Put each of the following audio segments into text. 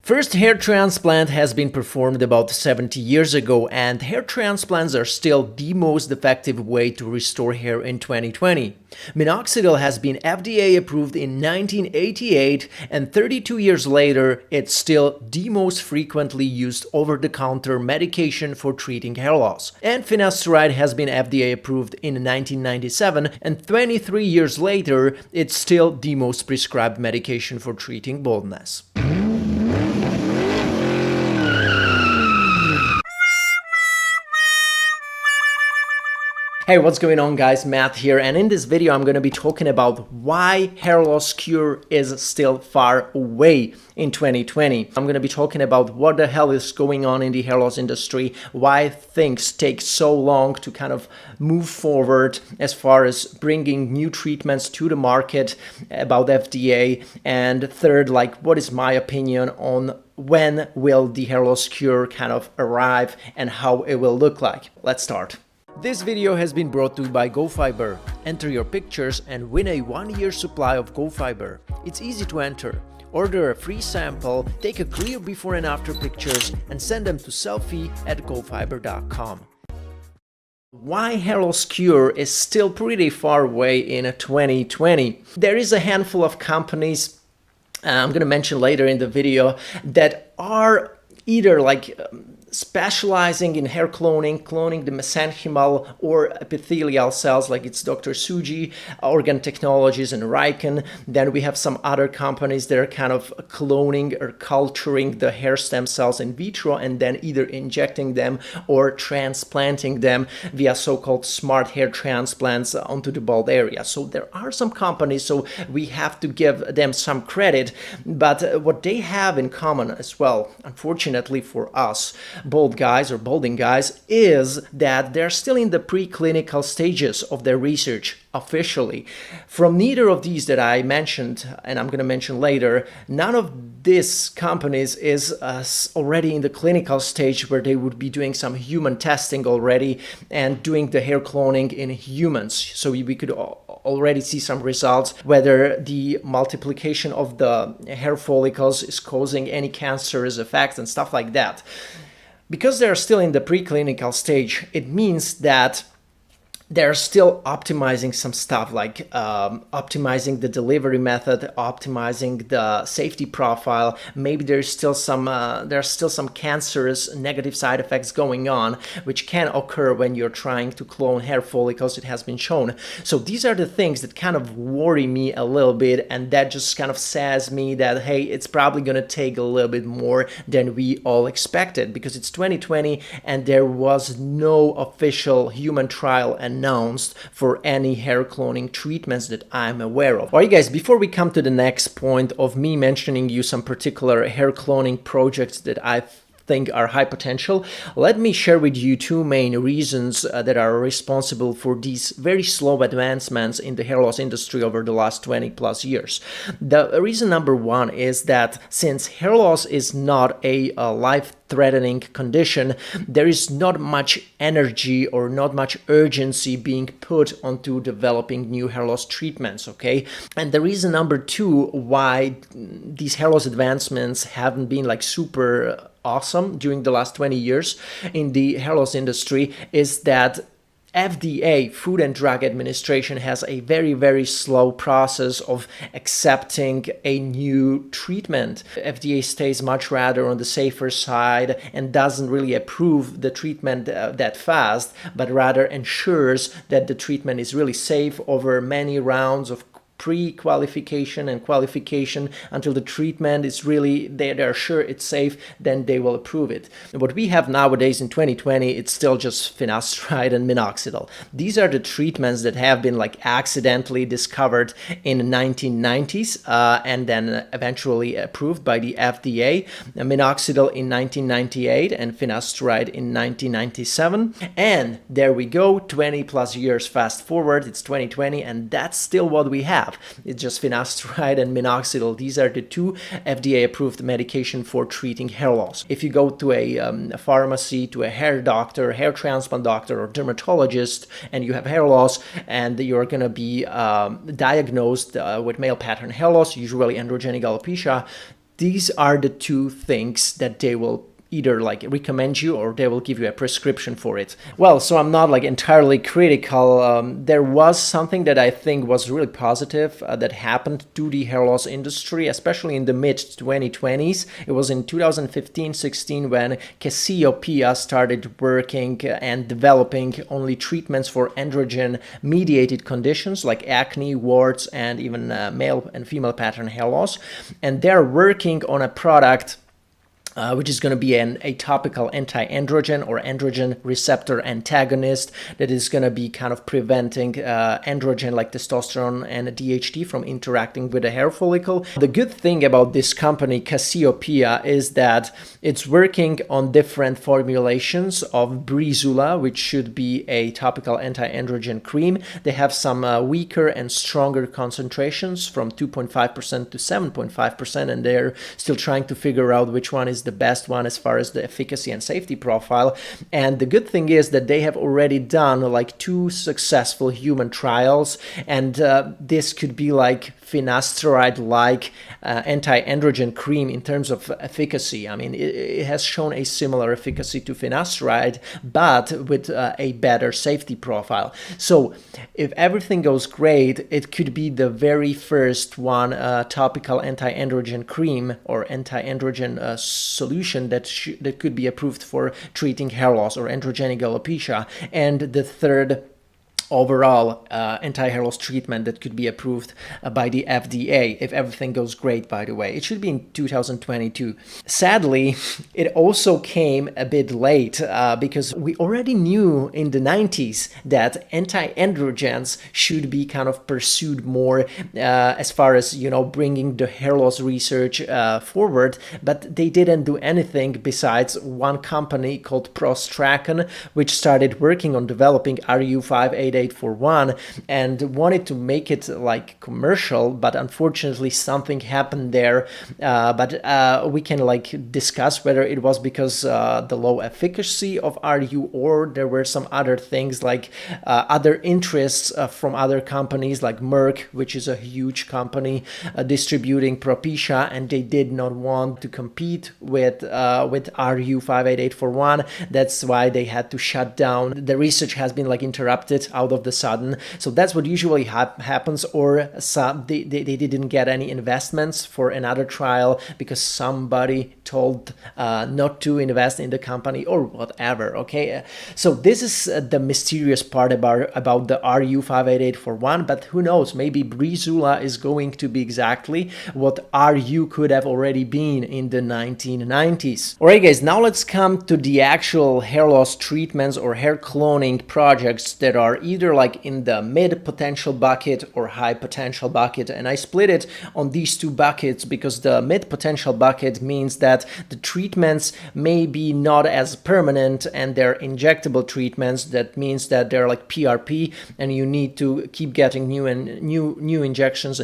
First hair transplant has been performed about 70 years ago, and hair transplants are still the most effective way to restore hair in 2020. Minoxidil has been FDA approved in 1988, and 32 years later, it's still the most frequently used over-the-counter medication for treating hair loss. And finasteride has been FDA approved in 1997, and 23 years later, it's still the most prescribed medication for treating baldness. Hey, what's going on guys, Matt here, and in this video I'm going to be talking about why hair loss cure is still far away in 2020. I'm going to be talking about what the hell is going on in the hair loss industry, why things take so long to kind of move forward as far as bringing new treatments to the market, about FDA, and third, like, what is my opinion on when will the hair loss cure kind of arrive and how it will look like. Let's start. This video has been brought to you by GoFiber. Enter your pictures and win a 1-year supply of GoFiber. It's easy to enter. Order a free sample, take a clear before and after pictures, and send them to selfie@gofiber.com. Why hair loss cure is still pretty far away in 2020. There is a handful of companies, I'm going to mention later in the video, that are either specializing in hair cloning the mesenchymal or epithelial cells, like it's Dr. Tsuji, Organ Technologies, and RIKEN. Then we have some other companies that are kind of cloning or culturing the hair stem cells in vitro and then either injecting them or transplanting them via so-called smart hair transplants onto the bald area. So there are some companies, so we have to give them some credit, but what they have in common as well, unfortunately for us, bald guys or balding guys, is that they're still in the preclinical stages of their research officially. From neither of these that I mentioned, and I'm going to mention later, none of these companies is already in the clinical stage where they would be doing some human testing already and doing the hair cloning in humans. So we could already see some results, whether the multiplication of the hair follicles is causing any cancerous effects and stuff like that. Because they're still in the preclinical stage, it means that they're still optimizing some stuff, like optimizing the delivery method, optimizing the safety profile. Maybe there's still some cancerous negative side effects going on, which can occur when you're trying to clone hair follicles. It has been shown. So these are the things that kind of worry me a little bit, and that just kind of says me that, hey, it's probably going to take a little bit more than we all expected, because it's 2020 and there was no official human trial announced for any hair cloning treatments that I'm aware of. Alright guys, before we come to the next point of me mentioning you some particular hair cloning projects that I think are high potential, let me share with you two main reasons that are responsible for these very slow advancements in the hair loss industry over the last 20 plus years. The reason number one is that since hair loss is not a life-threatening condition, there is not much energy or not much urgency being put onto developing new hair loss treatments, okay? And the reason number two why these hair loss advancements haven't been like super awesome during the last 20 years in the hair loss industry is that FDA, Food and Drug Administration, has a very, very slow process of accepting a new treatment. FDA stays much rather on the safer side and doesn't really approve the treatment that fast, but rather ensures that the treatment is really safe over many rounds of pre-qualification and qualification until the treatment is really, they're sure it's safe, then they will approve it. And what we have nowadays in 2020, it's still just finasteride and minoxidil. These are the treatments that have been like accidentally discovered in the 1990s and then eventually approved by the FDA. Minoxidil in 1998 and finasteride in 1997. And there we go, 20 plus years fast forward, it's 2020, and that's still what we have. It's just finasteride and minoxidil. These are the two FDA-approved medication for treating hair loss. If you go to a pharmacy, to a hair doctor, hair transplant doctor, or dermatologist, and you have hair loss, and you're going to be diagnosed with male pattern hair loss, usually androgenic alopecia, these are the two things that they will either like recommend you or they will give you a prescription for it. Well, so I'm not like entirely critical. There was something that I think was really positive that happened to the hair loss industry, especially in the mid 2020s. It was in 2015-16 when Kyocera started working and developing only treatments for androgen mediated conditions like acne, warts, and even male and female pattern hair loss. And they're working on a product which is going to be a topical anti-androgen or androgen receptor antagonist that is going to be kind of preventing androgen like testosterone and DHT from interacting with the hair follicle. The good thing about this company, Kyocera, is that it's working on different formulations of Breezula, which should be a topical anti-androgen cream. They have some weaker and stronger concentrations from 2.5% to 7.5%, and they're still trying to figure out which one is the best one as far as the efficacy and safety profile. And the good thing is that they have already done like 2 successful human trials, and this could be like finasteride-like anti-androgen cream in terms of efficacy. I mean, it has shown a similar efficacy to finasteride, but with a better safety profile. So if everything goes great, it could be the very first one topical anti-androgen cream or anti-androgen solution that could be approved for treating hair loss or androgenic alopecia, and the third overall anti-hair loss treatment that could be approved by the FDA if everything goes great, by the way. It should be in 2022. Sadly, it also came a bit late because we already knew in the 90s that anti-androgens should be kind of pursued more as far as, you know, bringing the hair loss research forward, but they didn't do anything besides one company called RIKEN, which started working on developing RU58841 and wanted to make it like commercial, but unfortunately something happened there. But we can like discuss whether it was because the low efficacy of RU, or there were some other things like other interests from other companies like Merck, which is a huge company distributing Propecia, and they did not want to compete with RU58841. That's why they had to shut down. The research has been like interrupted out of the sudden. So that's what usually happens, or they didn't get any investments for another trial because somebody told not to invest in the company or whatever. Okay, so this is the mysterious part about the RU58841, but who knows, maybe Breezula is going to be exactly what RU could have already been in the 1990s. Alright guys, now let's come to the actual hair loss treatments or hair cloning projects that are either like in the mid potential bucket or high potential bucket, and I split it on these 2 buckets because the mid potential bucket means that the treatments may be not as permanent and they're injectable treatments. That means that they're like PRP and you need to keep getting new injections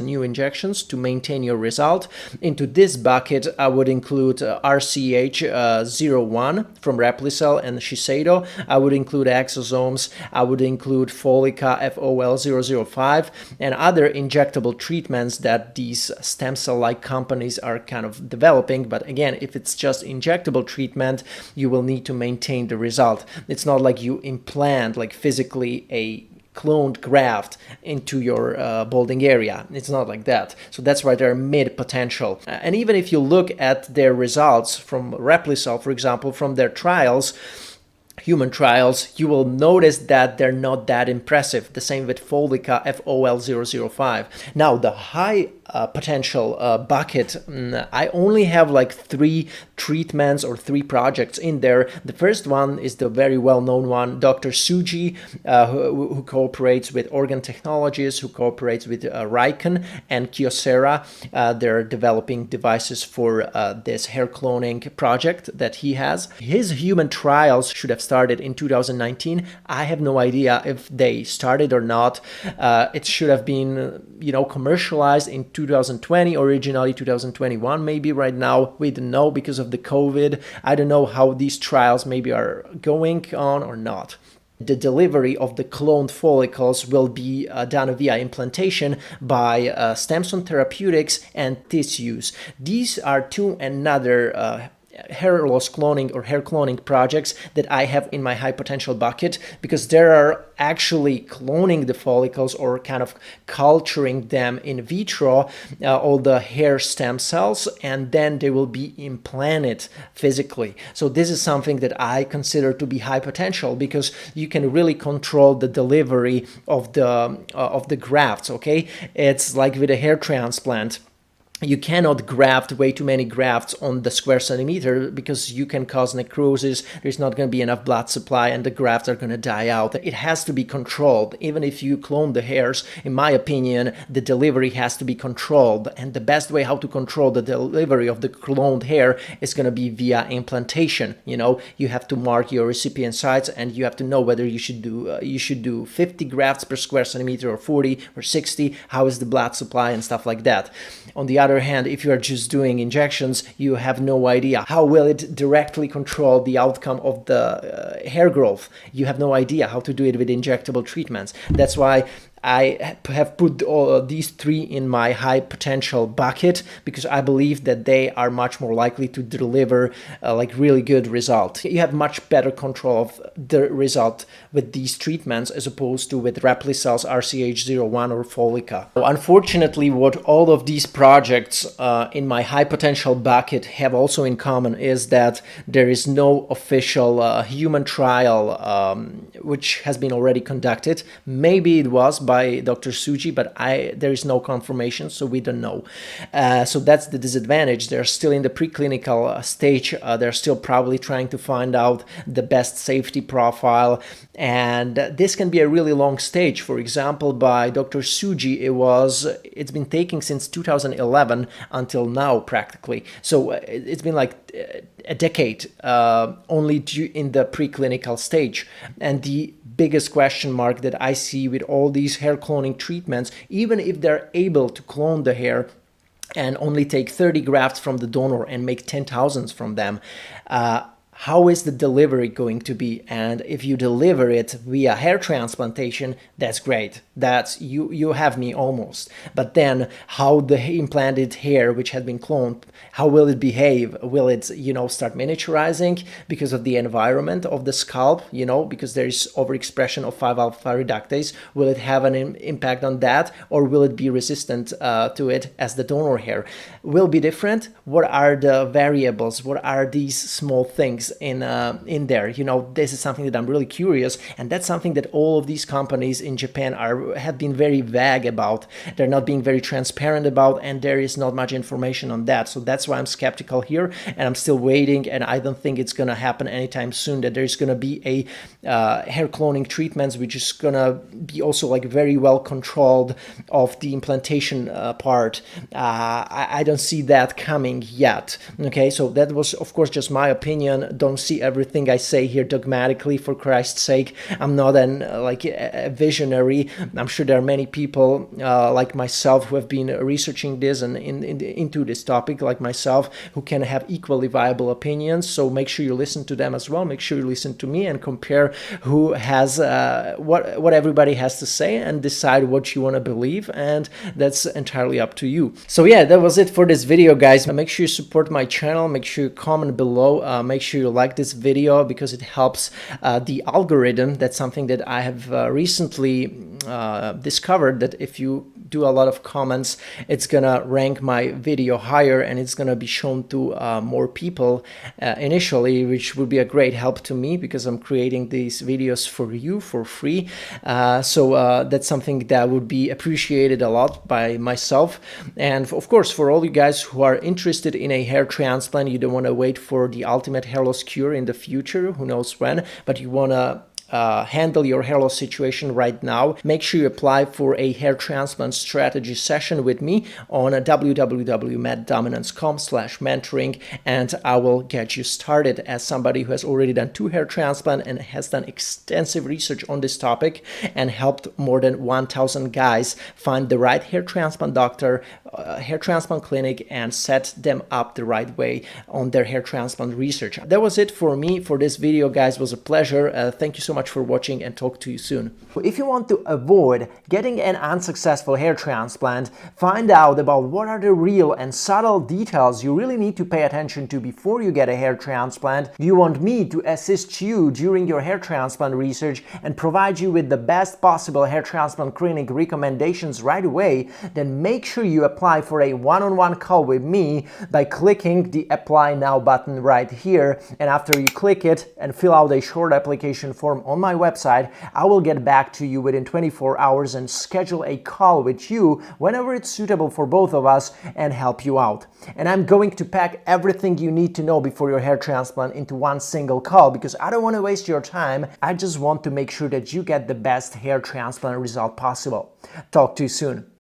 to maintain your result. Into this bucket I would include RCH01 from Replicel and Shiseido. I would include exosomes. I would include Folica FOL005 and other injectable treatments that these stem cell like companies are kind of developing. But again, if it's just injectable treatment, you will need to maintain the result. It's not like you implant like physically a cloned graft into your balding area. It's not like that. So that's why they're mid potential. And even if you look at their results from Replicel, for example, from their trials, human trials, you will notice that they're not that impressive. The same with Folica FOL005. Now, the high potential bucket, I only have like 3 treatments or 3 projects in there. The first one is the very well-known one, Dr. Tsuji, who cooperates with Organ Technologies, who cooperates with RIKEN and Kyocera. They're developing devices for this hair cloning project that he has. His human trials should have started in 2019. I have no idea if they started or not. It should have been, commercialized in 2020, originally 2021, maybe right now. We don't know because of the COVID. I don't know how these trials maybe are going on or not. The delivery of the cloned follicles will be done via implantation by Stemson Therapeutics and TissUse. These are two another hair loss cloning or hair cloning projects that I have in my high potential bucket, because there are actually cloning the follicles or kind of culturing them in vitro, all the hair stem cells, and then they will be implanted physically. So this is something that I consider to be high potential, because you can really control the delivery of the grafts. Okay, it's like with a hair transplant. You cannot graft way too many grafts on the square centimeter, because you can cause necrosis. There's not going to be enough blood supply and the grafts are going to die out. It has to be controlled. Even if you clone the hairs, in my opinion, the delivery has to be controlled. And the best way how to control the delivery of the cloned hair is going to be via implantation. You know, you have to mark your recipient sites, and you have to know whether you should do 50 grafts per square centimeter or 40 or 60. How is the blood supply and stuff like that. On the other hand, if you are just doing injections, you have no idea how will it directly control the outcome of the hair growth. You have no idea how to do it with injectable treatments. That's why I have put all these three in my high potential bucket, because I believe that they are much more likely to deliver like really good result. You have much better control of the result with these treatments as opposed to with Replicel's RCH01 or Folica. Unfortunately, what all of these projects in my high potential bucket have also in common is that there is no official human trial which has been already conducted. Maybe it was by Dr. Tsuji, but there is no confirmation, so we don't know. So that's the disadvantage. They're still in the preclinical stage. They're still probably trying to find out the best safety profile, and this can be a really long stage. For example, by Dr. Tsuji, it's been taking since 2011 until now practically. So it's been like a decade only in the preclinical stage. And the biggest question mark that I see with all these hair cloning treatments, even if they're able to clone the hair and only take 30 grafts from the donor and make 10,000 from them, how is the delivery going to be? And if you deliver it via hair transplantation, that's great. That's you have me almost. But then how the implanted hair, which has been cloned, how will it behave? Will it, start miniaturizing because of the environment of the scalp, because there is overexpression of 5-alpha reductase? Will it have an impact on that, or will it be resistant to it as the donor hair? Will be different. What are the variables? What are these small things in there? This is something that I'm really curious, and that's something that all of these companies in Japan have been very vague about. They're not being very transparent about, and there is not much information on that. So that's why I'm skeptical here, and I'm still waiting, and I don't think it's gonna happen anytime soon that there's gonna be a hair cloning treatments which is gonna be also like very well controlled of the implantation part. I don't see that coming yet. Okay, so that was of course just my opinion. Don't see everything I say here dogmatically, for Christ's sake. I'm not a visionary. I'm sure there are many people like myself who have been researching this and into this topic like myself, who can have equally viable opinions. So make sure you listen to them as well. Make sure you listen to me and compare who has what everybody has to say, and decide what you want to believe, and that's entirely up to you. So yeah, that was it for this video, guys. Make sure you support my channel. Make sure you comment below. Make sure you like this video, because it helps the algorithm. That's something that I have recently discovered, that if you do a lot of comments, it's gonna rank my video higher, and it's gonna be shown to more people initially, which would be a great help to me, because I'm creating these videos for you for free. So that's something that would be appreciated a lot by myself. And of course, for all you guys who are interested in a hair transplant, you don't want to wait for the ultimate hair loss cure in the future, who knows when, but you want to handle your hair loss situation right now, make sure you apply for a hair transplant strategy session with me on www.mattdominance.com/mentoring, and I will get you started. As somebody who has already done 2 hair transplants and has done extensive research on this topic and helped more than 1,000 guys find the right hair transplant doctor, hair transplant clinic, and set them up the right way on their hair transplant research. That was it for me for this video, guys. It was a pleasure. Thank you so much much for watching and talk to you soon. If you want to avoid getting an unsuccessful hair transplant, find out about what are the real and subtle details you really need to pay attention to before you get a hair transplant. You want me to assist you during your hair transplant research and provide you with the best possible hair transplant clinic recommendations right away, then make sure you apply for a one-on-one call with me by clicking the Apply Now button right here. And after you click it and fill out a short application form on my website, I will get back to you within 24 hours and schedule a call with you whenever it's suitable for both of us and help you out. And I'm going to pack everything you need to know before your hair transplant into one single call because I don't want to waste your time. I just want to make sure that you get the best hair transplant result possible. Talk to you soon.